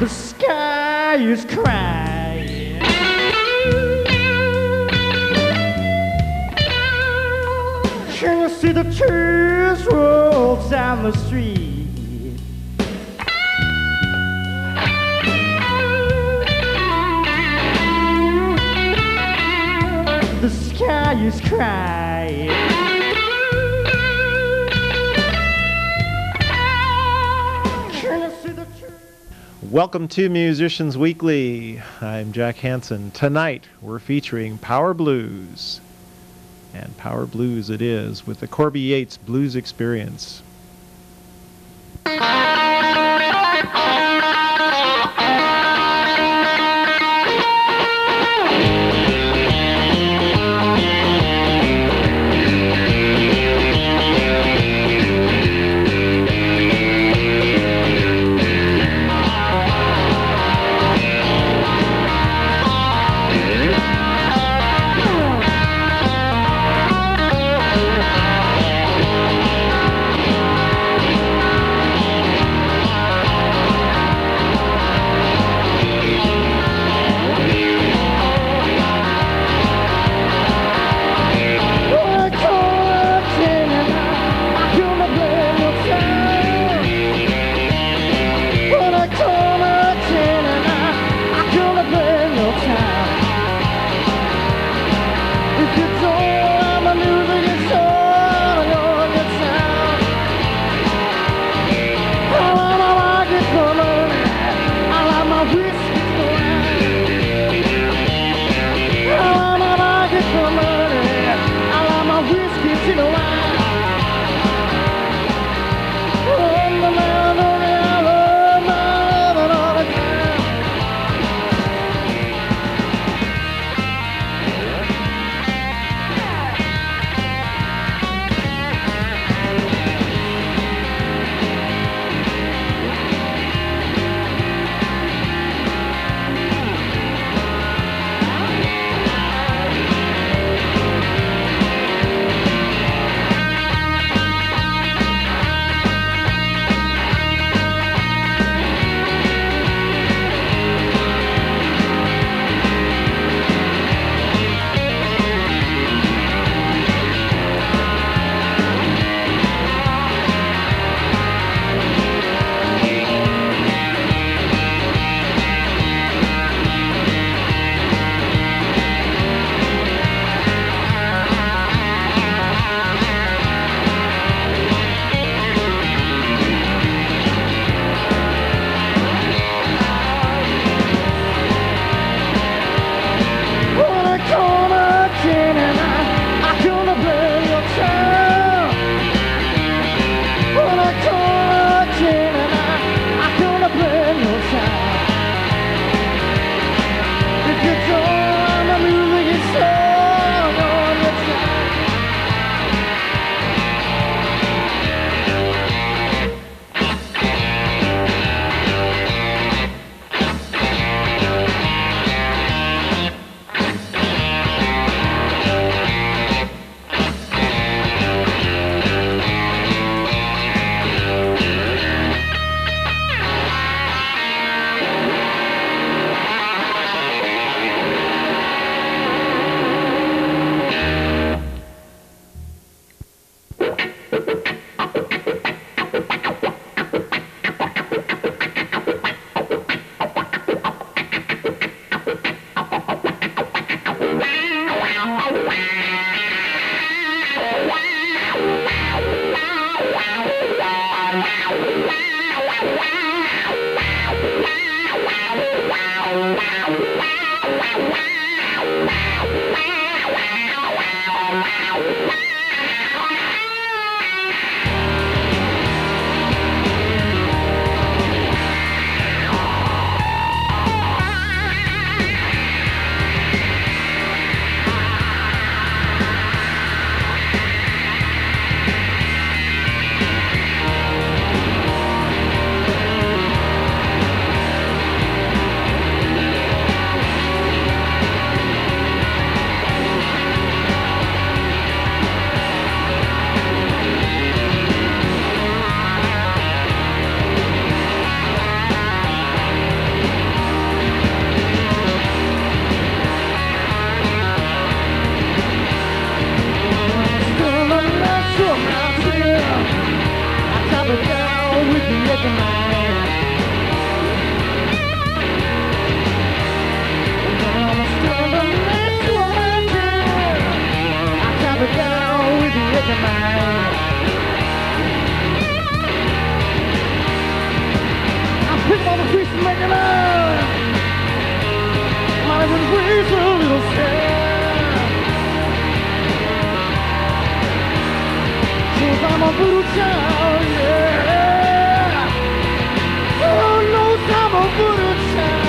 The sky is crying. Can you see the tears roll down the street? The sky is crying. Can you see the tears? Welcome to Musicians Weekly. I'm Jack Hansen. Tonight we're featuring Power Blues. And Power Blues it is with the Corby Yates Blues Experience. Making love. My ways a little sad. 'Cause I'm a voodoo child, yeah. Oh, knows I'm a voodoo child.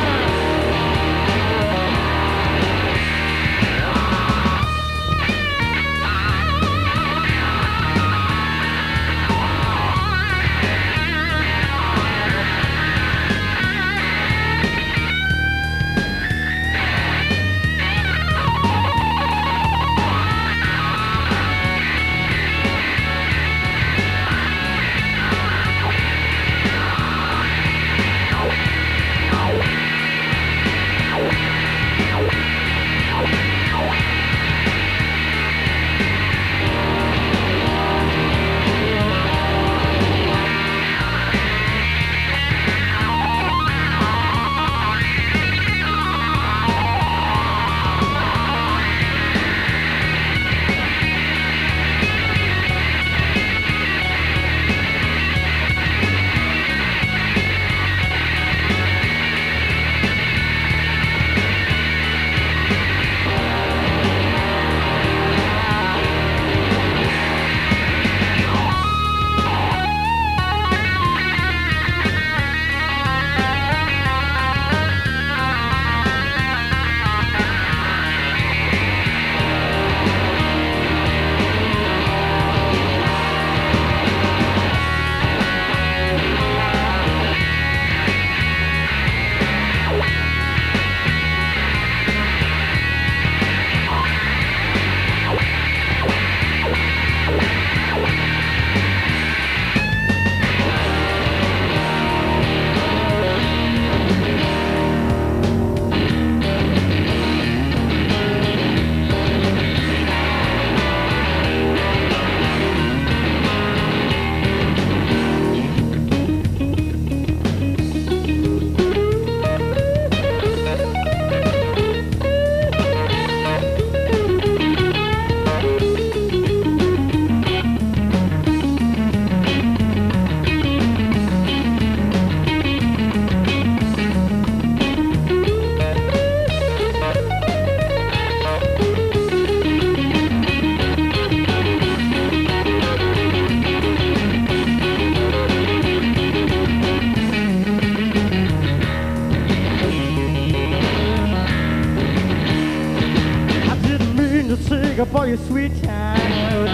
For your sweet time,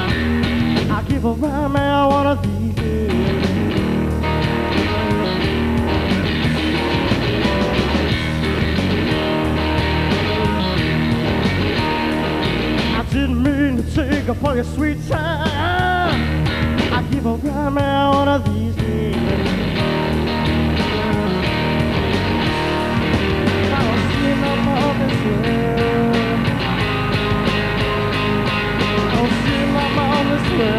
I'll give a rhyme man one of these days. I didn't mean to take up all your sweet time. I'll give a rhyme man one of these days. I don't see no more this way. I don't see my mom this way.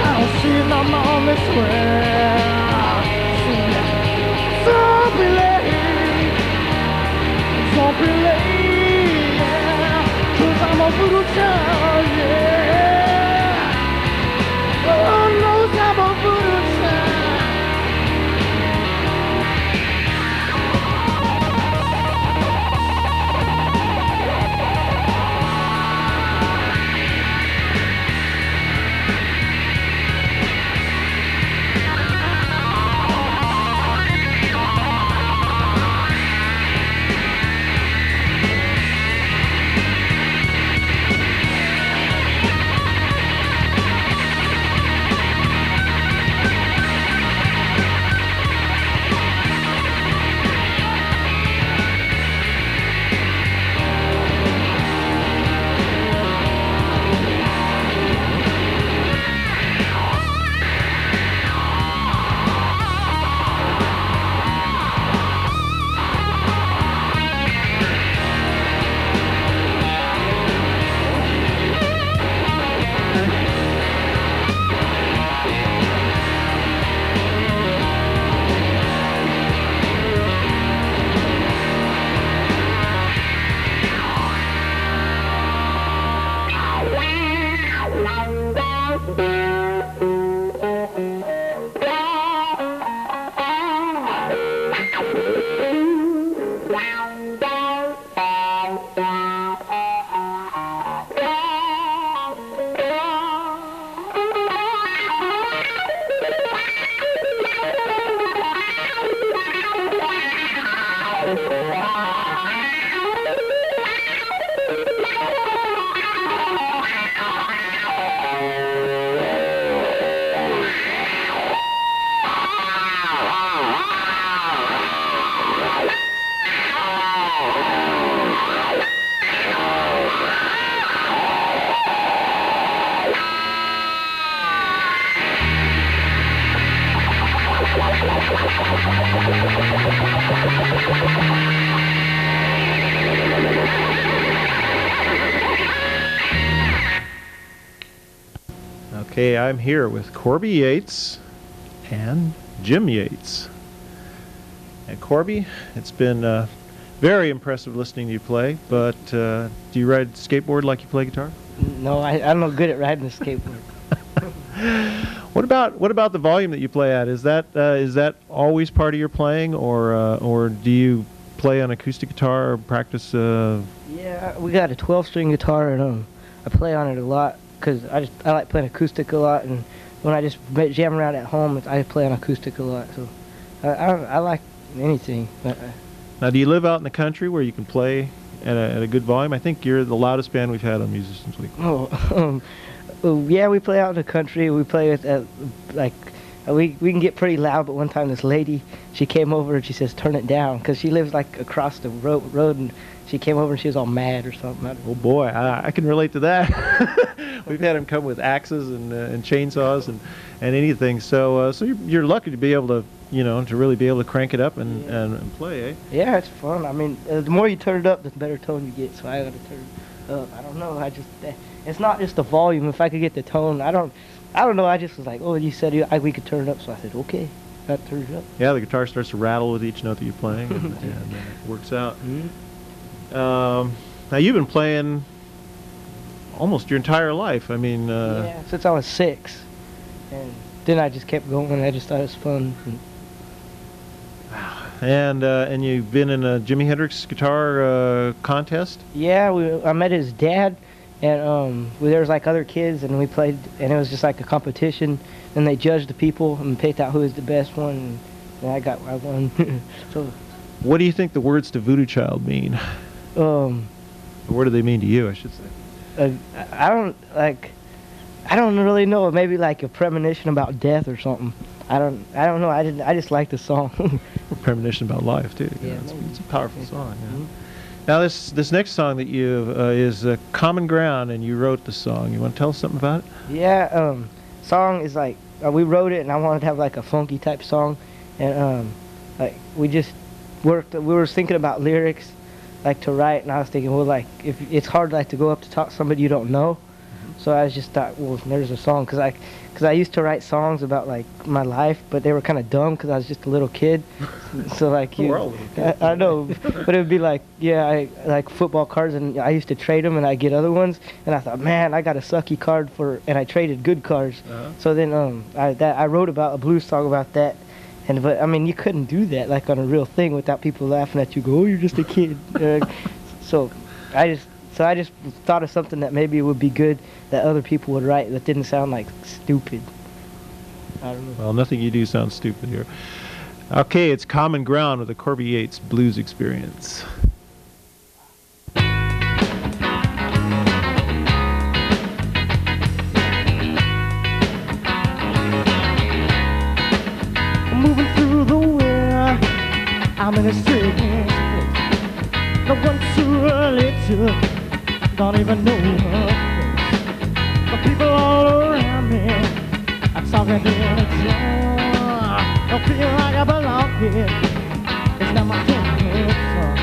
I don't see my mom this way. Don't be late. Don't be late, yeah. 'Cause I'm a voodoo child, yeah. Oh, knows I'm a voodoo child. Okay, I'm here with Corby Yates and Jim Yates. And Corby, it's been very impressive listening to you play, but do you ride skateboard like you play guitar? No, I'm not good at riding a skateboard. What about the volume that you play at? Is that always part of your playing, or do you play on acoustic guitar or practice? Yeah, we got a 12-string guitar, and I play on it a lot because I like playing acoustic a lot, and when I just jam around at home, I play on acoustic a lot. So I like anything. Now, do you live out in the country where you can play at a good volume? I think you're the loudest band we've had on Musicians Week. Yeah, we play out in the country. We play with we can get pretty loud. But one time, this lady, she came over and she says, "Turn it down," because she lives like across the road, and she came over and she was all mad or something. Oh boy, I can relate to that. We've had them come with axes and chainsaws and anything. So you're lucky to be able to to really be able to crank it up and play, eh? Yeah, it's fun. I mean, the more you turn it up, the better tone you get. So I got to turn it up. I don't know. It's not just the volume. If I could get the tone, I don't know. I just was like, oh, you said we could turn it up, so I said, okay, I turned it up. Yeah, the guitar starts to rattle with each note that you're playing, and it works out. Mm-hmm. Now you've been playing almost your entire life. I mean, yeah, since I was 6, and then I just kept going. I just thought it was fun. And you've been in a Jimi Hendrix guitar contest? Yeah, I met his dad, and there was like other kids, and we played, and it was just like a competition, and they judged the people and picked out who was the best one, and I won. So, what do you think the words to Voodoo Child mean? What do they mean to you, I should say? I don't really know. Maybe like a premonition about death or something. I don't know. I just like the song. A premonition about life too. Yeah, it's a powerful song. Yeah. Mm-hmm. Now this next song that you is Common Ground, and you wrote the song. You want to tell us something about it? Yeah. Song is like we wrote it, and I wanted to have like a funky type song, and like we just worked. We were thinking about lyrics, like to write, and I was thinking, well, like if it's hard like to go up to talk to somebody you don't know. So I just thought, well, there's a song, because I used to write songs about like my life, but they were kind of dumb because I was just a little kid. So like we're all little kids. I know, but it would be like, yeah, I like football cards, and I used to trade them, and I get other ones, and I thought, man, I got a sucky card and I traded good cards. So then I wrote about a blues song about that. But I mean, you couldn't do that like on a real thing without people laughing at you. Go, oh, you're just a kid. So I just thought of something that maybe would be good that other people would write that didn't sound like stupid. I don't know. Well, nothing you do sounds stupid here. Okay, it's Common Ground with the Corby Yates Blues Experience. Moving through the wind, I'm in a strange place. No one too early to, don't even know her face. The people all around me are talking in a tone. Don't feel like I belong here. It's not my favorite song.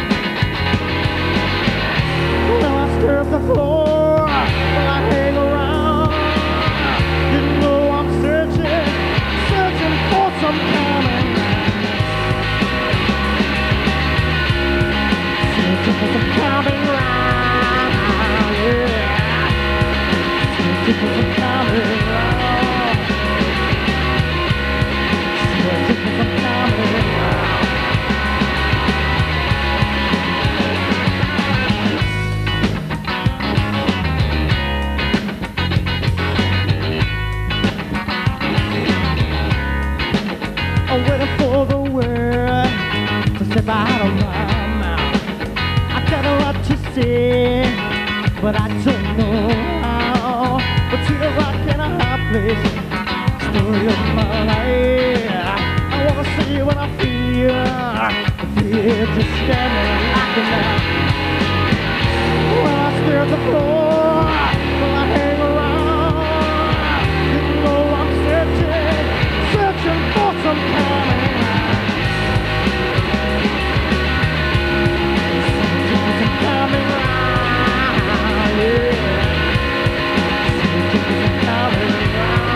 Well, I stir up the floor, well, I hang around. You know I'm searching for some common ground. Searching for some common ground, yeah. Searching for some common ground. Searching for some common ground. I'm waiting for the word to step out of my mouth. I got a lot to say, but I don't know how. Between a rock and a hard place, story of my life. I wanna say what I feel just standing like a man. Well, I stare at the floor, well, I hang around. You know I'm searching for some common ground. Searching for some common ground, yeah. Searching for some common ground.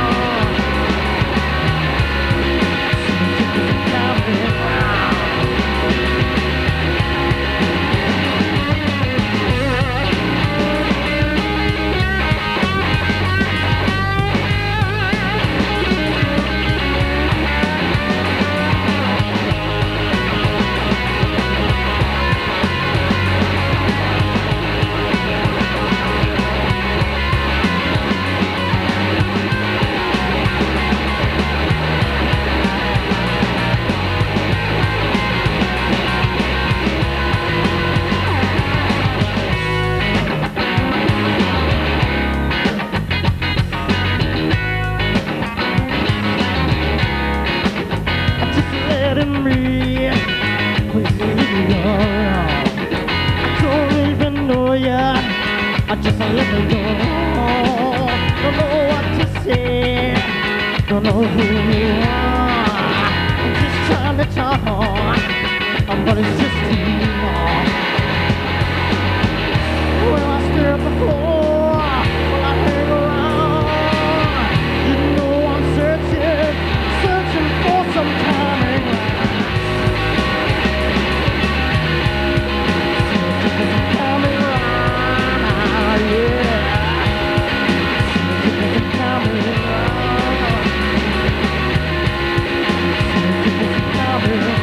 I'm just trying to talk, but it's just too long. Well, I stare at the floor, well, I hang around. You know I'm searching for some common ground. Searching for some common ground, yeah. Searching for some common ground. Searching for some common ground.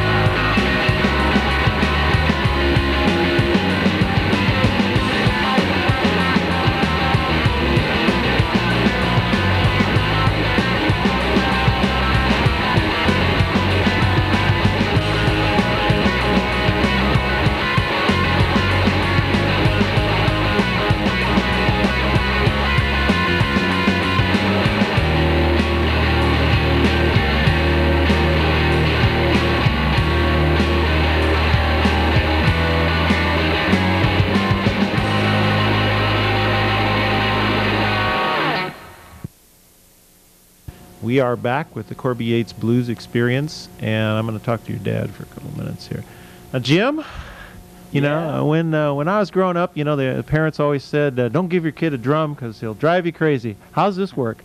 We are back with the Corby Yates Blues Experience, and I'm going to talk to your dad for a couple minutes here. Jim, you know, when I was growing up, you know, the parents always said, don't give your kid a drum because he'll drive you crazy. How's this work?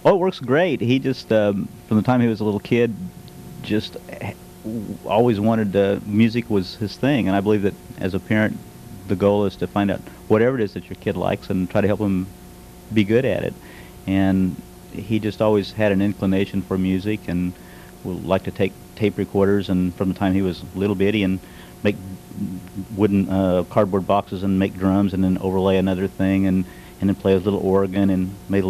Oh, it works great. He just, from the time he was a little kid, just always wanted, music was his thing, and I believe that as a parent, the goal is to find out whatever it is that your kid likes and try to help him be good at it. And he just always had an inclination for music and would like to take tape recorders, and from the time he was little bitty, and make wooden cardboard boxes and make drums and then overlay another thing, and then play his little organ and make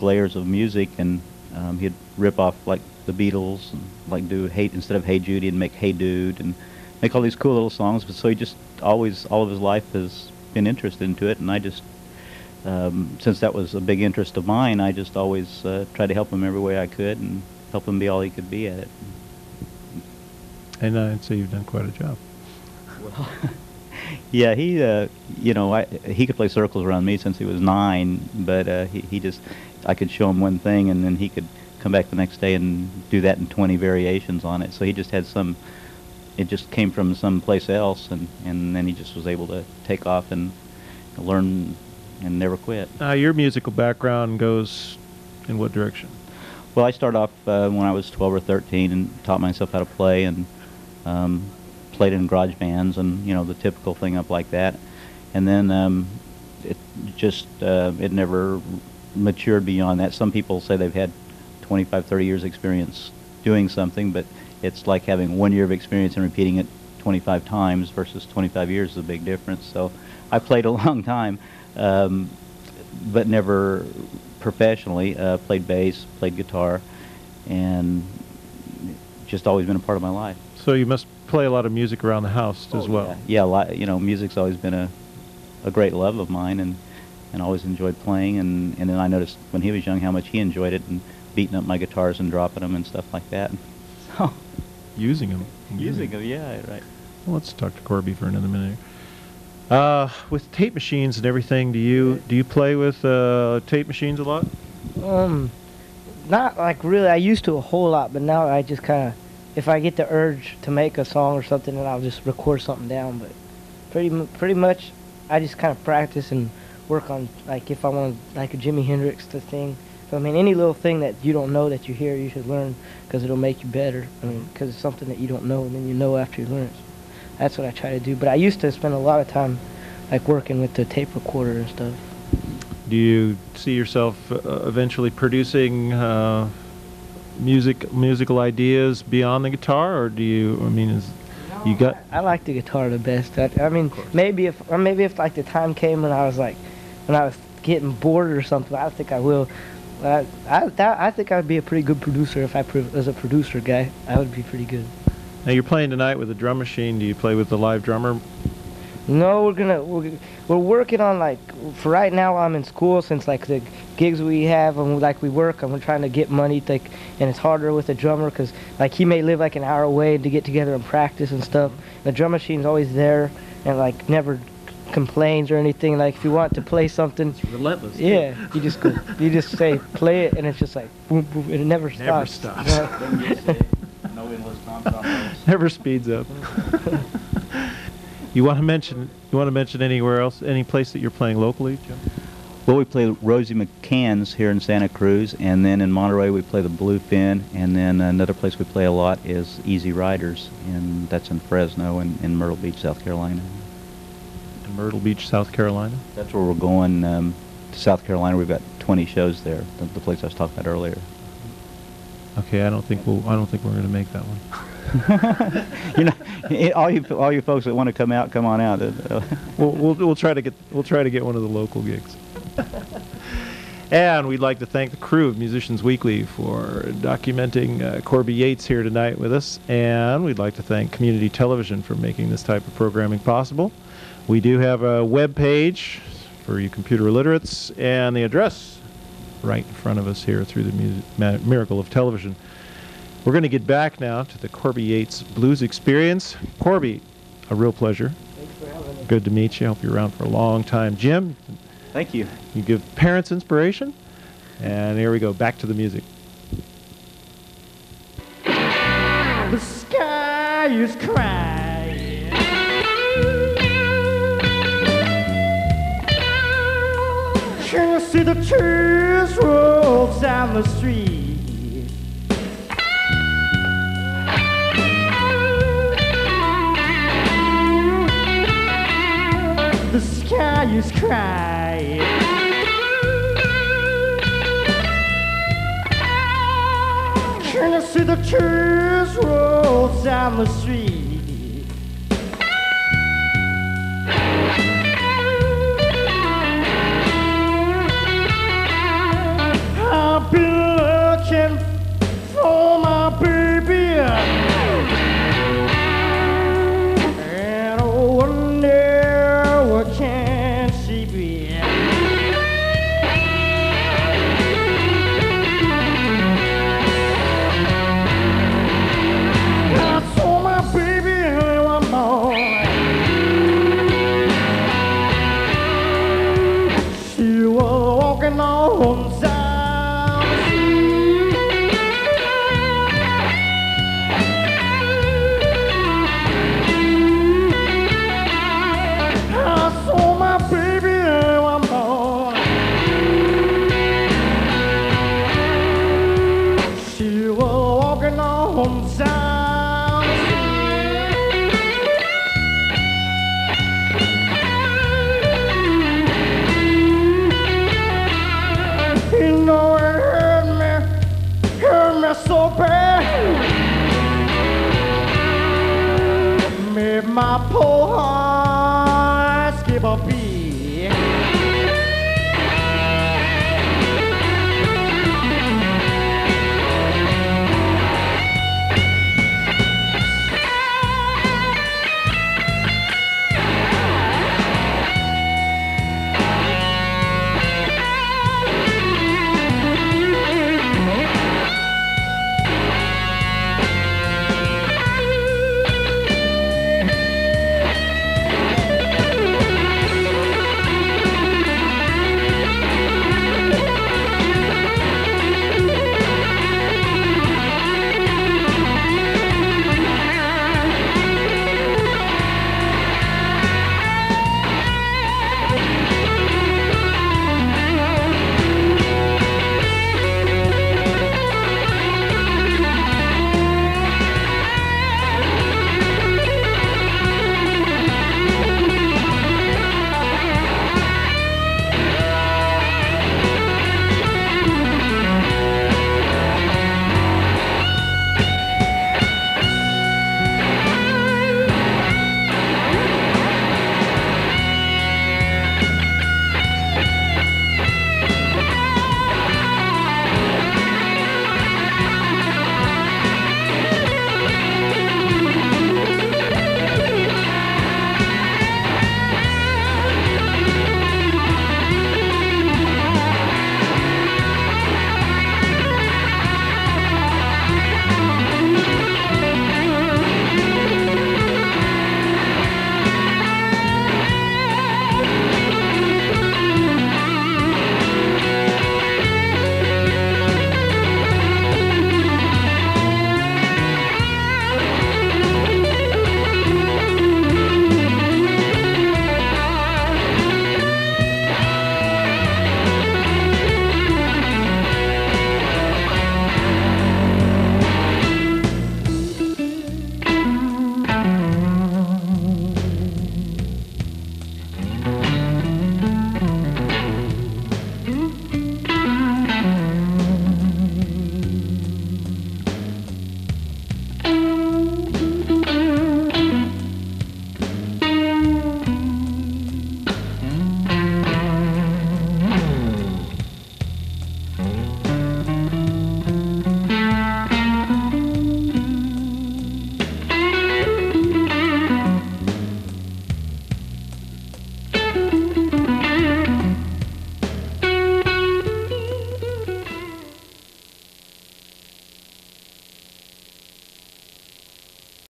layers of music, and he'd rip off like the Beatles and like do instead of Hey Judy and make Hey Dude and make all these cool little songs. But so he just always, all of his life has been interested into it, and I just since that was a big interest of mine, I just always tried to help him every way I could and help him be all he could be at it. And I'd say you've done quite a job. Well, yeah, he, you know, he could play circles around me since he was 9, but he just, I could show him one thing and then he could come back the next day and do that in 20 variations on it. So he just had some, it just came from someplace else, and then he just was able to take off and learn and never quit. Your musical background goes in what direction? Well, I started off when I was 12 or 13 and taught myself how to play, and played in garage bands and, you know, the typical thing up like that. And then it just, it never matured beyond that. Some people say they've had 25, 30 years experience doing something, but it's like having 1 year of experience and repeating it 25 times versus 25 years is a big difference. So I played a long time. But never professionally. Played bass, played guitar, and just always been a part of my life. So you must play a lot of music around the house as well. Yeah, a lot. You know, music's always been a great love of mine, and always enjoyed playing. And then I noticed when he was young how much he enjoyed it, and beating up my guitars and dropping them and stuff like that. So using them. Using them, yeah, right. Well, let's talk to Corby for another minute. With tape machines and everything, do you play with tape machines a lot? Not like really. I used to a whole lot, but now I just kind of, if I get the urge to make a song or something, then I'll just record something down. But pretty much, I just kind of practice and work on, like, if I want like a Jimi Hendrix thing. So I mean, any little thing that you don't know that you hear, you should learn, because it'll make you better. I mean, because it's something that you don't know, and then you know after you learn it. That's what I try to do. But I used to spend a lot of time like working with the tape recorder and stuff. Do you see yourself eventually producing musical ideas beyond the guitar, or do you? I mean, you got? I like the guitar the best. I mean, maybe if like the time came when I was getting bored or something, I think I will. I think I would be a pretty good producer if I was a producer guy. I would be pretty good. Now you're playing tonight with a drum machine. Do you play with the live drummer? No, we're working on, like, for right now I'm in school, since like the gigs we have and like we work, and we're trying to get money, like, and it's harder with a drummer because like he may live like an hour away to get together and practice and stuff. The drum machine's always there and like never complains or anything. Like if you want to play something, It's relentless. yeah, you just go, you just say play it, and it's just like boom, boom, and it never stops. Never stops. No endless time. Never speeds up. You want to mention anywhere else, any place that you're playing locally, Jim? Well, we play Rosie McCann's here in Santa Cruz, and then in Monterey we play the Bluefin, and then another place we play a lot is Easy Riders, and that's in Fresno and in Myrtle Beach, South Carolina. In Myrtle Beach, South Carolina. That's where we're going to South Carolina. We've got 20 shows there, the place I was talking about earlier. Okay, I don't think we're going to make that one. You know, all you folks that want to come out, come on out. We'll try to get one of the local gigs. And we'd like to thank the crew of Musicians Weekly for documenting Corby Yates here tonight with us. And we'd like to thank Community Television for making this type of programming possible. We do have a web page for you computer illiterates, and the address right in front of us here through the miracle of television. We're going to get back now to the Corby Yates Blues Experience. Corby, a real pleasure. Thanks for having me. Good to meet you. I hope you're around for a long time. Jim, Thank you. you give parents inspiration. And here we go, back to the music. The sky is crying. Can you see the tears roll down the street? The sky is crying. Can you see the tears roll down the street?